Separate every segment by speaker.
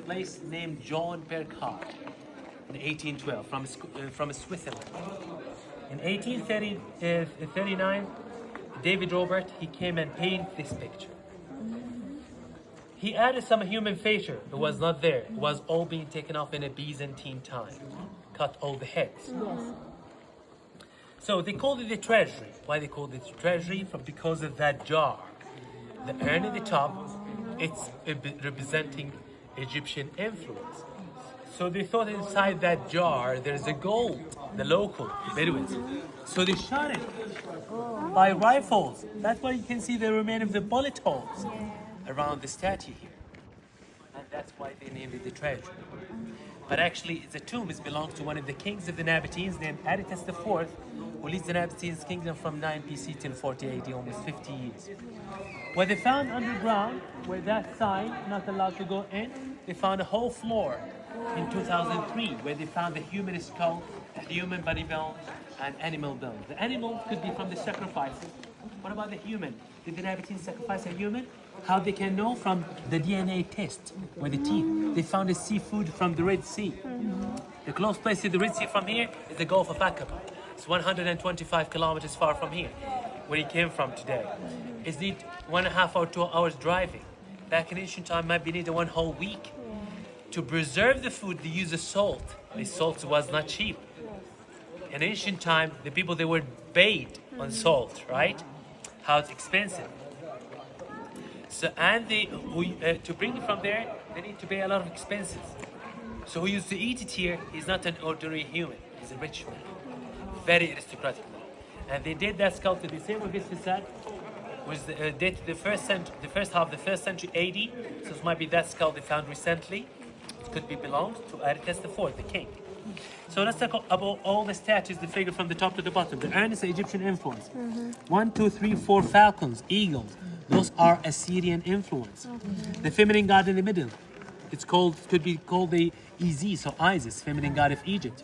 Speaker 1: place named John Burckhardt in 1812 from Switzerland. In 1839, David Robert, he came and painted this picture. He added some human feature. It was not there. It was all being taken off in a Byzantine time. Cut all the heads.
Speaker 2: Yes.
Speaker 1: So they called it the Treasury. Why they called it the Treasury? Because of that jar. The urn at the top, it's representing Egyptian influence. So they thought inside that jar there's a gold, the local, the Bedouins. So they shot it by rifles. That's why you can see the remain of the bullet holes around the statue here. And that's why they named it the Treasury. But actually, it's a tomb. It belongs to one of the kings of the Nabateans named Aritas IV, who leads the Nabateans kingdom from 9 BC till 40 AD, almost 50 years. What they found underground, where that sign, not allowed to go in, they found a whole floor in 2003, where they found the human skull, a human body bone, and animal bones. The animal could be from the sacrifices. What about the human? Did the Nabateans sacrifice a human? How they can know? From the DNA test, with the teeth. They found a seafood from the Red Sea. The closest place to the Red Sea from here is the Gulf of Aqaba. It's 125 kilometers far from here, where he came from today. It's need 1.5 or 2 hours driving. Back in ancient time, might be needed 1 whole week. To preserve the food, they use the salt. The salt was not cheap. In ancient time, the people, they were paid on salt, right? How it's expensive. So, and they, to bring it from there, they need to pay a lot of expenses. So who used to eat it here, he's not an ordinary human. He's a rich man. Very aristocratic man. And they did that sculpture. The same with this facade was dated the first half of the first century AD. So it might be that skull they found recently. It could be belonged to Aritas IV, the king. So let's talk about all the statues, the figure from the top to the bottom. The urn is Egyptian influence. 1, 2, 3, 4 falcons, eagles. Those are Assyrian influence. The feminine god in the middle, could be called the Isis, so Isis, feminine god of Egypt.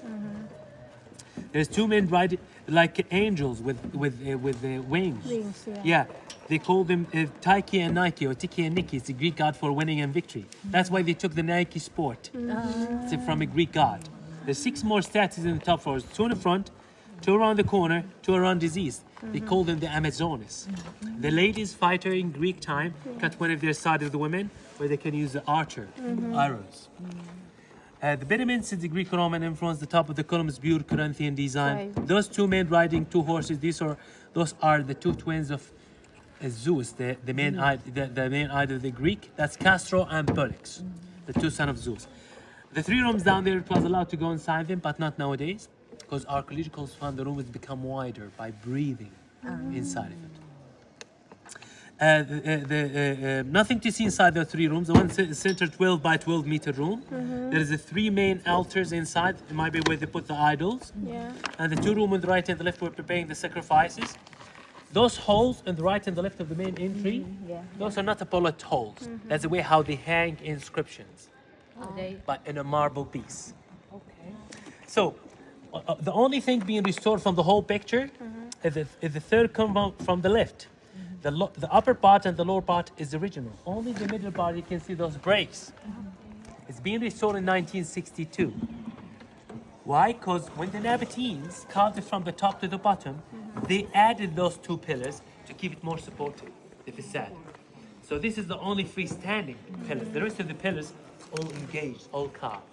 Speaker 1: There's 2 men riding like angels with wings. Yeah, they call them Tyche and Nike, or Tiki and Niki. It's the Greek god for winning and victory. That's why they took the Nike sport. It's from a Greek god. There's 6 more statues in the top floors. 2 in the front, 2 around the corner, 2 around the east. They call them the Amazones. The ladies fighter in Greek time cut one of their side of the women, where they can use the arrows. The Bedouins is the Greek-Roman influence. The top of the column is pure Corinthian design. Those 2 men riding 2 horses. Those are the 2 twins of Zeus, the main idol of the Greek. That's Castro and Pollux, the 2 sons of Zeus. The 3 rooms down there, it was allowed to go inside them, but not nowadays, because archaeologists found the room has become wider by breathing inside of it. Nothing to see inside the 3 rooms. The one center 12 by 12 meter room. There is 3 main altars inside. It might be where they put the idols. And the 2 rooms on the right and the left were preparing the sacrifices. Those holes on the right and the left of the main entry, those are not a bullet holes. That's the way how they hang inscriptions, but in a marble piece. So the only thing being restored from the whole picture is the third column from the left. The upper part and the lower part is original. Only the middle part, you can see those breaks. It's being restored in 1962. Why? Because when the Nabateans carved it from the top to the bottom, they added those 2 pillars to keep it more supportive, the facade. So this is the only freestanding pillars. The rest of the pillars all engaged, all carved.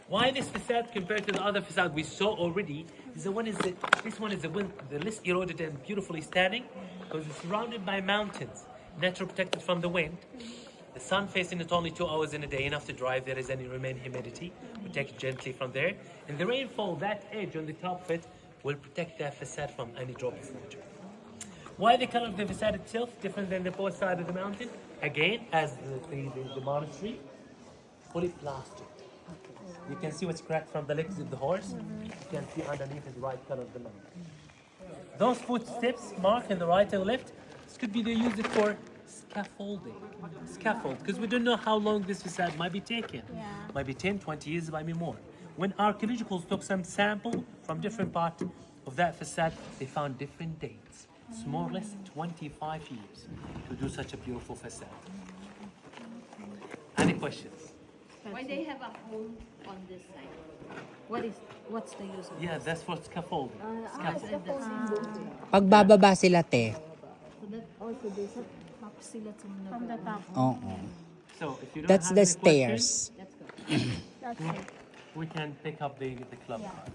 Speaker 1: Why this facade compared to the other facade we saw already? This one is the least eroded and beautifully standing, because it's surrounded by mountains, naturally protected from the wind. The sun facing it only 2 hours in a day, enough to dry if there is any remaining humidity. Protect gently from there. And the rainfall, that edge on the top of it, will protect that facade from any drop of water. Why the color of the facade itself different than the both side of the mountain? Again, as the monastery, fully plastered. You can see what's cracked from the legs of the horse. You can see underneath is the right color of the mountain. Those footsteps marked in the right and left, this could be they use it for scaffolding. Scaffold, because we don't know how long this facade might be taken. Might be 10, 20 years, might be more. When archaeologists took some sample from different parts of that facade, they found different dates. It's more or less 25 years to do such a beautiful facade. Any questions?
Speaker 2: Why they have a hole on this side?
Speaker 3: What's the use of
Speaker 1: Yeah, that's for scaffolding. Scaffolding.
Speaker 4: Pagbababa sila, te.
Speaker 3: So that also they set up sila
Speaker 2: From the top.
Speaker 4: Oo.
Speaker 1: So if you don't
Speaker 4: That's
Speaker 1: have
Speaker 4: the
Speaker 1: any questions,
Speaker 4: stairs.
Speaker 3: Let's go.
Speaker 2: That's it.
Speaker 1: we can pick up the club card.